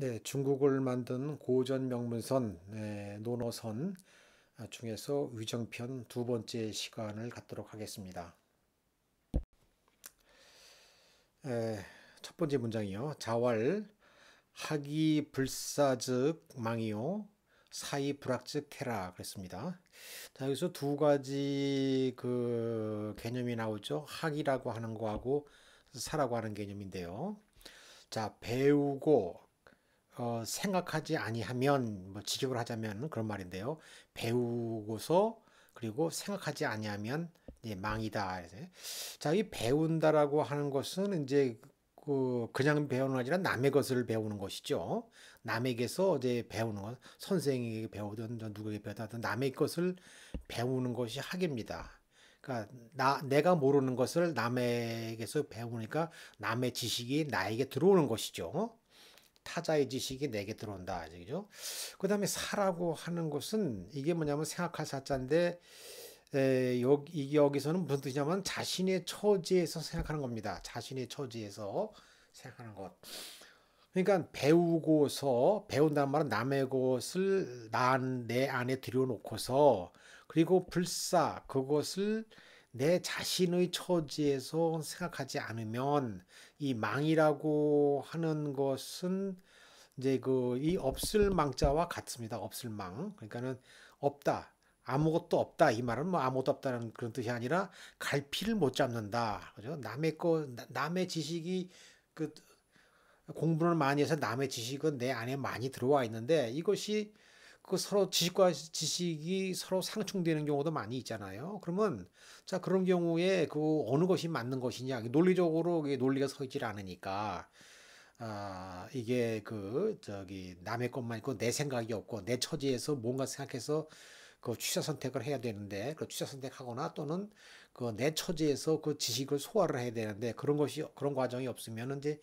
네, 중국을 만든 고전 명문선, 논어선 중에서 위정편 두 번째 시간을 갖도록 하겠습니다. 에, 첫 번째 문장이요. 자왈 하기 불사즉 망이요 사이 불악즉 태라 그랬습니다. 자, 여기서 두 가지 그 개념이 나오죠. 학이라고 하는 거하고 사라고 하는 개념인데요. 자, 배우고 생각하지 아니하면 뭐 직역을 하자면 그런 말인데요. 배우고서 그리고 생각하지 아니하면 이제 망이다. 자, 이 배운다라고 하는 것은 이제 그냥 배우는 게 아니라 남의 것을 배우는 것이죠. 남에게서 이제 배우는 것, 선생에게 배우든 누구에게 배우든 남의 것을 배우는 것이 학입니다. 그러니까 내가 모르는 것을 남에게서 배우니까 남의 지식이 나에게 들어오는 것이죠. 타자의 지식이 내게 들어온다. 그죠? 그 다음에 사라고 하는 것은 이게 뭐냐면 생각할 사자인데 여기서는 무슨 뜻이냐면 자신의 처지에서 생각하는 겁니다. 자신의 처지에서 생각하는 것. 그러니까 배우고서 배운다는 말은 남의 것을 내 안에 들여놓고서 그리고 불사 그것을 내 자신의 처지에서 생각하지 않으면 이 망이라고 하는 것은 이제 이 없을 망자와 같습니다. 없을 망. 그러니까는 없다. 아무것도 없다. 이 말은 뭐 아무것도 없다는 그런 뜻이 아니라 갈피를 못 잡는다. 그죠? 남의 지식이 그 공부를 많이 해서 남의 지식은 내 안에 많이 들어와 있는데 이것이 그 서로 지식과 지식이 서로 상충되는 경우도 많이 있잖아요. 그러면 자 그런 경우에 그 어느 것이 맞는 것이냐 논리적으로 논리가 서 있질 않으니까 이게 남의 것만 있고 내 생각이 없고 내 처지에서 뭔가 생각해서 그 취사 선택을 해야 되는데 그 취사 선택하거나 또는 그 내 처지에서 그 지식을 소화를 해야 되는데 그런 과정이 없으면 이제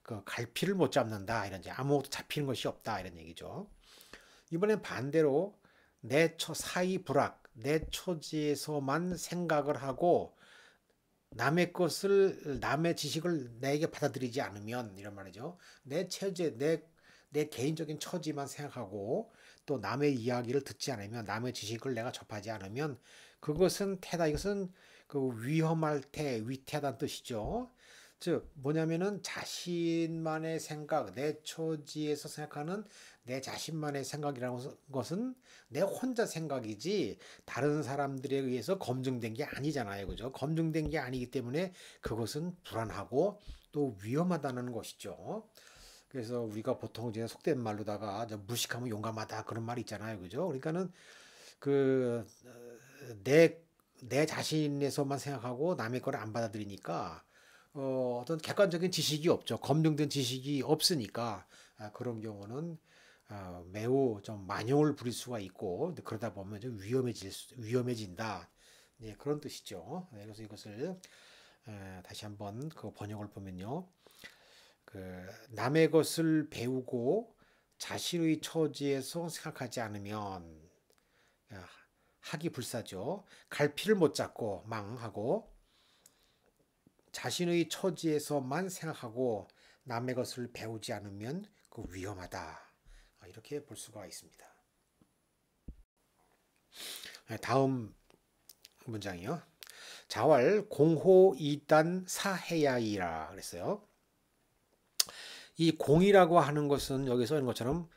그 갈피를 못 잡는다 이런 지 아무것도 잡히는 것이 없다 이런 얘기죠. 이번엔 반대로 사이 불악 내 처지에서만 생각을 하고 남의 지식을 내게 받아들이지 않으면 이런 말이죠. 내 개인적인 처지만 생각하고 또 남의 이야기를 듣지 않으면 남의 지식을 내가 접하지 않으면 그것은 이것은 그 위태하다는 뜻이죠. 즉 뭐냐면은 자신만의 생각, 내 처지에서 생각하는 내 자신만의 생각이라는 것은 내 혼자 생각이지 다른 사람들에 의해서 검증된 게 아니잖아요. 그죠? 검증된 게 아니기 때문에 그것은 불안하고 또 위험하다는 것이죠. 그래서 우리가 보통 이제 속된 말로다가 무식하면 용감하다 그런 말이 있잖아요. 그죠? 그러니까는 그 내, 내 자신에서만 생각하고 남의 거를 안 받아들이니까 어떤 객관적인 지식이 없죠. 검증된 지식이 없으니까 그런 경우는 매우 좀 만용을 부릴 수가 있고 그러다 보면 좀 위험해진다. 네, 그런 뜻이죠. 네, 그래서 이것을 다시 한번 그 번역을 보면요. 남의 것을 배우고 자신의 처지에서 생각하지 않으면 학이 불사죠. 갈피를 못 잡고 망하고 자신의 처지에서만 생각하고 남의 것을 배우지 않으면 그 위험하다. 이렇게 볼 수가 있습니다. 다음 문장이요. 자왈 공호 이단 사해야이라 그랬어요. 이 공이라고 하는 것은 여기서 있는 것처럼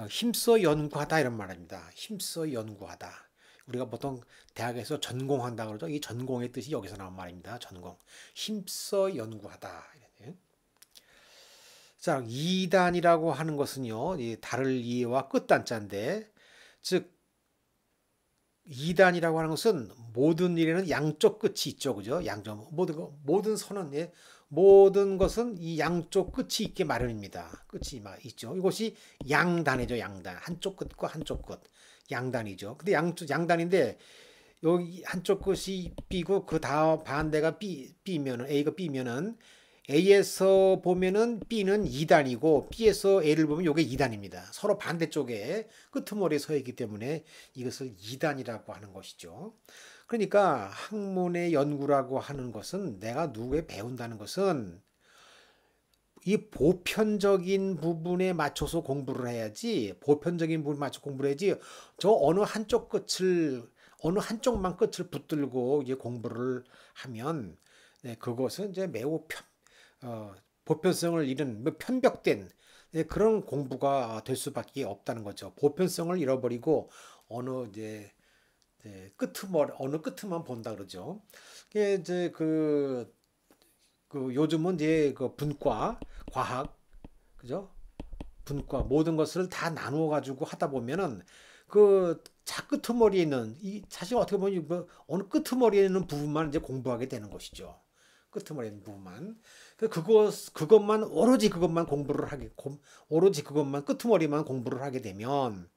힘써 연구하다 이런 말입니다. 힘써 연구하다. 우리가 보통 대학에서 전공한다 그러죠. 이 전공의 뜻이 여기서 나온 말입니다. 전공. 힘써 연구하다. 자, 이단이라고 하는 것은요. 이 달을 이와 끝단자인데 즉 이단이라고 하는 것은 모든 일에는 양쪽 끝이 있죠. 그죠? 양쪽 모든 선은 모든 것은 이 양쪽 끝이 있게 마련입니다. 끝이 있죠. 이것이 양단이죠. 양단. 한쪽 끝과 한쪽 끝. 양단이죠. 근데 양단인데 여기 한쪽 끝이 B고 그 다음 반대가 B면은 A가 B면은 A에서 보면은 B는 2단이고 B에서 A를 보면 이게 2단입니다. 서로 반대쪽에 끄트머리에 서 있기 때문에 이것을 2단이라고 하는 것이죠. 그러니까 학문의 연구라고 하는 것은 내가 누구에 배운다는 것은 이 보편적인 부분에 맞춰서 공부를 해야지, 보편적인 부분에 맞춰 공부를 해야지, 저 어느 한쪽만 끝을 붙들고 이제 공부를 하면, 네, 그것은 이제 매우 보편성을 잃은, 편벽된, 네, 그런 공부가 될 수밖에 없다는 거죠. 보편성을 잃어버리고 어느 이제 어느 끄트만 본다 그러죠. 이게 이제 요즘은 이제 그 분과 과학, 그죠? 분과 모든 것을 다 나누어 가지고 하다 보면은 끄트머리에 있는 이 사실 어떻게 보면 어느 끄트머리에 있는 부분만 이제 공부하게 되는 것이죠. 끄트머리에 있는 부분만. 그것만 오로지 그것만 공부를 오로지 그것만 끄트머리만 공부를 하게 되면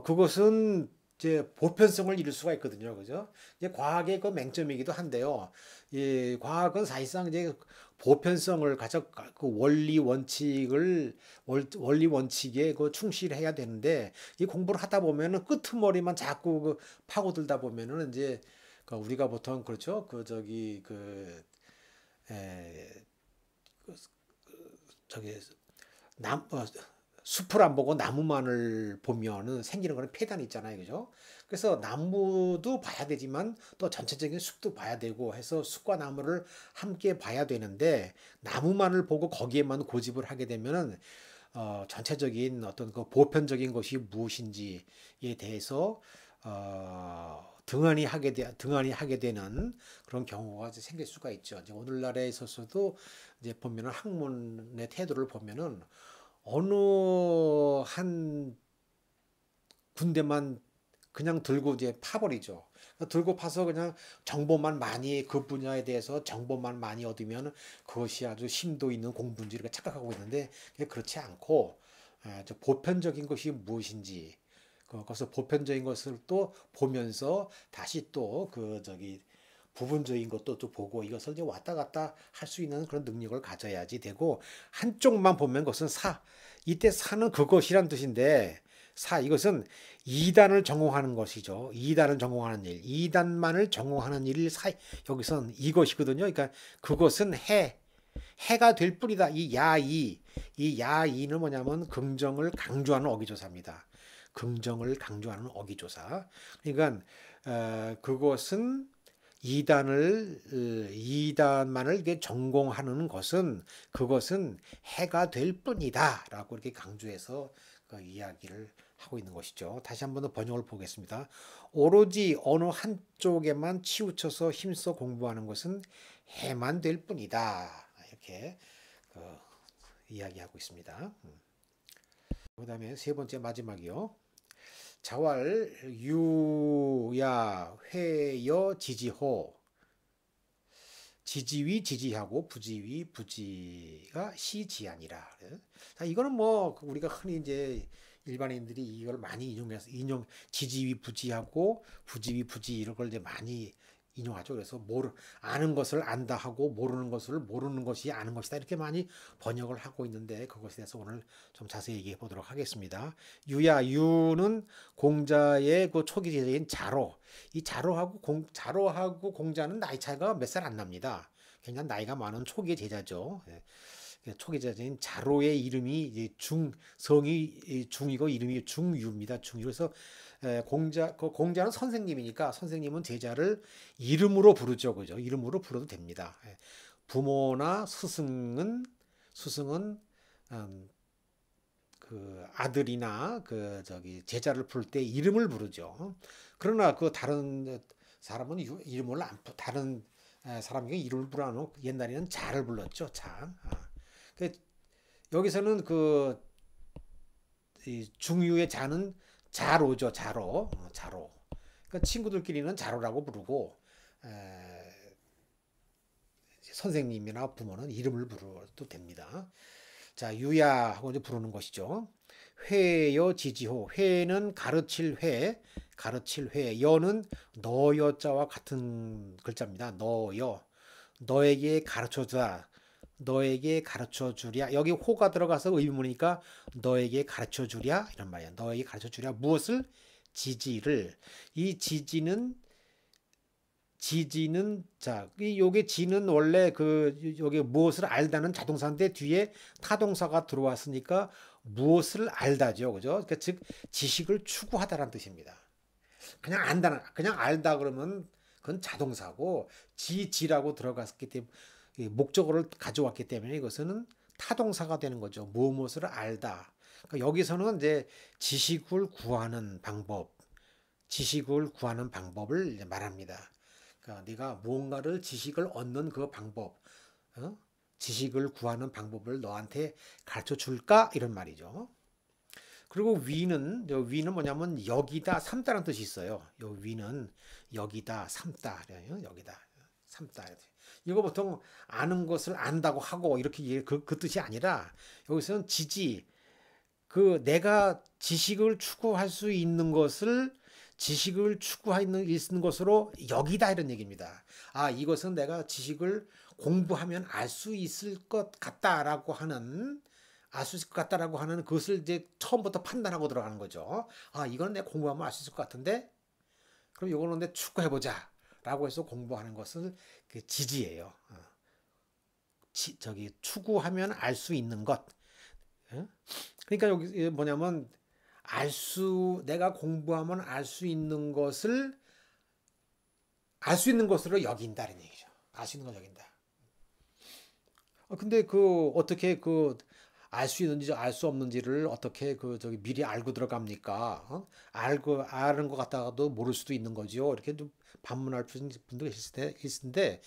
그것은 이제 보편성을 잃을 수가 있거든요. 그죠? 이제 과학의 그 맹점이기도 한데요. 이 과학은 사실상 이제 보편성을 그 원리 원칙에 충실해야 되는데 이 공부를 하다 보면은 끄트머리만 자꾸 파고들다 보면은 이제 우리가 보통 그렇죠. 에, 저기 남 숲을 안 보고 나무만을 보면은 생기는 그런 폐단이 있잖아요. 그죠? 그래서 나무도 봐야 되지만 또 전체적인 숲도 봐야 되고 해서 숲과 나무를 함께 봐야 되는데 나무만을 보고 거기에만 고집을 하게 되면은 전체적인 어떤 그 보편적인 것이 무엇인지에 대해서 등한히 하게 되는 그런 경우가 이제 생길 수가 있죠. 이제 오늘날에 있어서도 이제 보면은 학문의 태도를 보면은 어느 한 군데만 그냥 들고 이제 파버리죠. 들고 파서 그냥 그 분야에 대해서 정보만 많이 얻으면 그것이 아주 심도 있는 공부인지 이렇게 착각하고 있는데 그렇지 않고 보편적인 것이 무엇인지 그것을 보편적인 것을 또 보면서 다시 또 부분적인 것도 또 보고 이것을 이제 왔다 갔다 할 수 있는 그런 능력을 가져야지 되고 한쪽만 보면 그것은 이때 사는 그것이란 뜻인데 이것은 이단을 전공하는 것이죠. 이단을 전공하는 일. 이단만을 전공하는 일이 여기선 이것이거든요. 그러니까 그것은 해가 될 뿐이다. 이 야이는 뭐냐면 긍정을 강조하는 어기조사입니다. 긍정을 강조하는 어기조사. 그러니까 그것은 이단만을 이게 전공하는 것은 그것은 해가 될 뿐이다라고 이렇게 강조해서 이야기를 하고 있는 것이죠. 다시 한번 더 번역을 보겠습니다. 오로지 어느 한쪽에만 치우쳐서 힘써 공부하는 것은 해만 될 뿐이다. 이렇게 이야기하고 있습니다. 그다음에 세 번째 마지막이요. 자왈 유야 회여 지지호 지지위 지지하고 부지위 부지가 시지아니라. 자, 이거는 뭐 우리가 흔히 이제 일반인들이 이걸 많이 지지위 부지하고 부지위 부지 이런 걸 이제 많이 인용하죠. 그래서 아는 것을 안다 하고 모르는 것을 모르는 것이 아는 것이다 이렇게 많이 번역을 하고 있는데 그것에 대해서 오늘 좀 자세히 얘기해 보도록 하겠습니다. 유는 공자의 그 초기 제자인 자로. 이 자로하고 공자는 나이 차이가 몇 살 안 납니다. 굉장히 나이가 많은 초기 제자죠. 초기 제자인 자로의 이름이 이제 성이 중이고 이름이 중유입니다. 중유. 그래서 공자는 선생님이니까 선생님은 제자를 이름으로 부르죠. 그죠? 이름으로 불러도 됩니다. 부모나 스승은 아들이나 제자를 부를 때 이름을 부르죠. 그러나 다른 사람은 이름을 다른 사람에게 이름을 부르는 옛날에는 자를 불렀죠. 자. 여기서는 중유의 자는 자로죠. 자로. 그러니까 친구들끼리는 자로라고 부르고 선생님이나 부모는 이름을 부르도 됩니다. 자, 유야 하고 이제 부르는 것이죠. 회여 지지호. 회는 가르칠 회. 여는 너여자와 같은 글자입니다. 너여. 너에게 가르쳐주라. 여기 호가 들어가서 의문이니까 너에게 가르쳐주랴 이런 말이야. 너에게 가르쳐주랴 무엇을? 지지를. 이 지지는 지지는 자, 요게 지는 원래 요게 무엇을 알다는 자동사인데 뒤에 타동사가 들어왔으니까 무엇을 알다죠. 그죠? 그러니까 즉 지식을 추구하다라는 뜻입니다. 그냥 알다 그러면 그건 자동사고 지라고 들어갔기 때문에 이 목적어를 가져왔기 때문에 이것은 타동사가 되는 거죠. 무엇을 알다. 그러니까 여기서는 이제 지식을 구하는 방법, 지식을 구하는 방법을 이제 말합니다. 그러니까 네가 무언가를 지식을 얻는 그 방법, 어? 지식을 구하는 방법을 너한테 가르쳐 줄까? 이런 말이죠. 그리고 위는 뭐냐면 여기다 삼다라는 뜻이 있어요. 요 위는 여기다 삼다, 여기다 삼다. 이거 보통 아는 것을 안다고 하고 이렇게 그 뜻이 아니라 여기서는 내가 지식을 추구할 수 있는 것을 지식을 추구하는 것으로 여기다 이런 얘기입니다. 아, 이것은 내가 지식을 공부하면 알 수 있을 것 같다라고 하는 그것을 이제 처음부터 판단하고 들어가는 거죠. 아, 이건 내가 공부하면 알 수 있을 것 같은데, 그럼 이거는 내 추구해보자. 라고 해서 공부하는 것을 그 지지예요. 추구하면 알 수 있는 것. 그러니까 여기 뭐냐면, 내가 공부하면 알 수 있는 것을, 알 수 있는 것으로 여긴다는 얘기죠. 알 수 있는 걸 여긴다. 근데 어떻게 알 수 있는지 알 수 없는지를 어떻게 미리 알고 들어갑니까? 아는 것 같다가도 모를 수도 있는 거죠. 이렇게 좀 반문할 분도 있을 텐데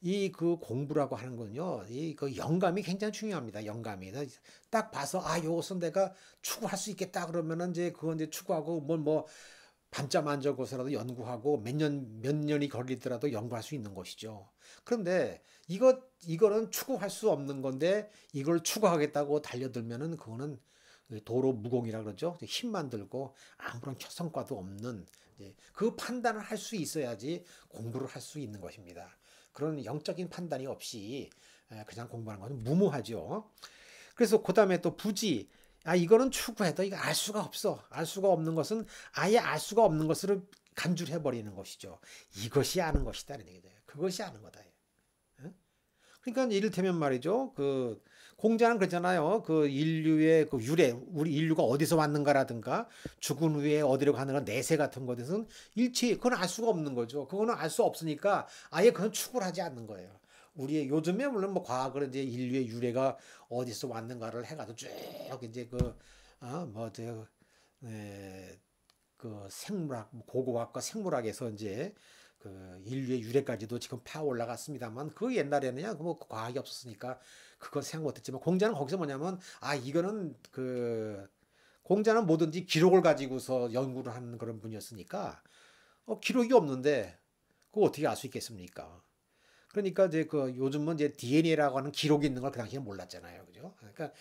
이 공부라고 하는 건요. 영감이 굉장히 중요합니다. 영감이 딱 봐서 이것은 내가 추구할 수 있겠다 그러면은 이제 그건 이제 추구하고 뭐 밤잠 안 자고서라도 연구하고 몇 년이 걸리더라도 연구할 수 있는 것이죠. 그런데 이거는 추구할 수 없는 건데 이걸 추구하겠다고 달려들면은 그거는 도로 무공이라 그러죠. 힘만 들고 아무런 성과도 없는 그 판단을 할 수 있어야지 공부를 할 수 있는 것입니다. 그런 영적인 판단이 없이 그냥 공부하는 것은 무모하죠. 그래서 그다음에 또 부지. 이거는 추구해도 이거 알 수가 없어. 알 수가 없는 것은 아예 알 수가 없는 것으로 간주해 버리는 것이죠. 이것이 아는 것이다. 이런 얘기죠. 그것이 아는 거다. 그러니까 이를테면 말이죠. 공자는 그러잖아요. 인류의 유래, 우리 인류가 어디서 왔는가라든가 죽은 후에 어디로 가는가 내세 같은 것에서는 그건 알 수가 없는 거죠. 그거는 알 수 없으니까 아예 그건 추구를 하지 않는 거예요. 요즘에 물론 뭐 과학으로 이제 인류의 유래가 어디서 왔는가를 해가지고 쭉 이제 생물학, 고고학과 생물학에서 이제 인류의 유래까지도 지금 파워 올라갔습니다만 옛날에는 뭐 과학이 없었으니까 그건 생각 못했지만 공자는 거기서 뭐냐면 이거는 공자는 뭐든지 기록을 가지고서 연구를 하는 그런 분이었으니까 기록이 없는데 그거 어떻게 알 수 있겠습니까? 그러니까 이제 요즘은 이제 DNA라고 하는 기록이 있는 걸 그 당시에 몰랐잖아요. 그죠? 그러니까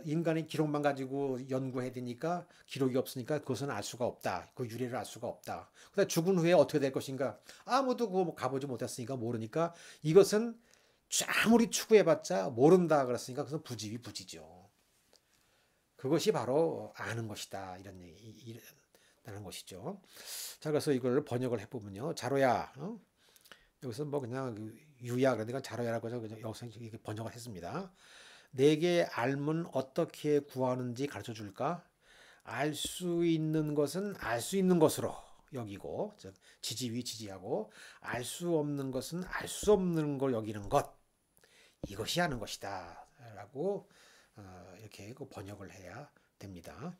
인간의 기록만 가지고 연구해야 되니까 기록이 없으니까 그것은 알 수가 없다. 유래를 알 수가 없다. 그다음 죽은 후에 어떻게 될 것인가? 아무도 가보지 못했으니까 모르니까 이것은 아무리 추구해봤자 모른다 그랬으니까 그것은 부지위 부지죠. 그것이 바로 아는 것이다. 이런 것이죠. 자, 그래서 이걸 번역을 해보면요. 자로야, 여기서 뭐 그냥 유야 그러니까 자로야라고 해서 여기서 이렇게 번역을 했습니다. 내게 알면 어떻게 구하는지 가르쳐 줄까? 알 수 있는 것은 알 수 있는 것으로 여기고 지지위 지지하고 알 수 없는 것은 알 수 없는 걸 여기는 것 이것이 아는 것이다 라고 이렇게 번역을 해야 됩니다.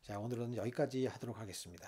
자, 오늘은 여기까지 하도록 하겠습니다.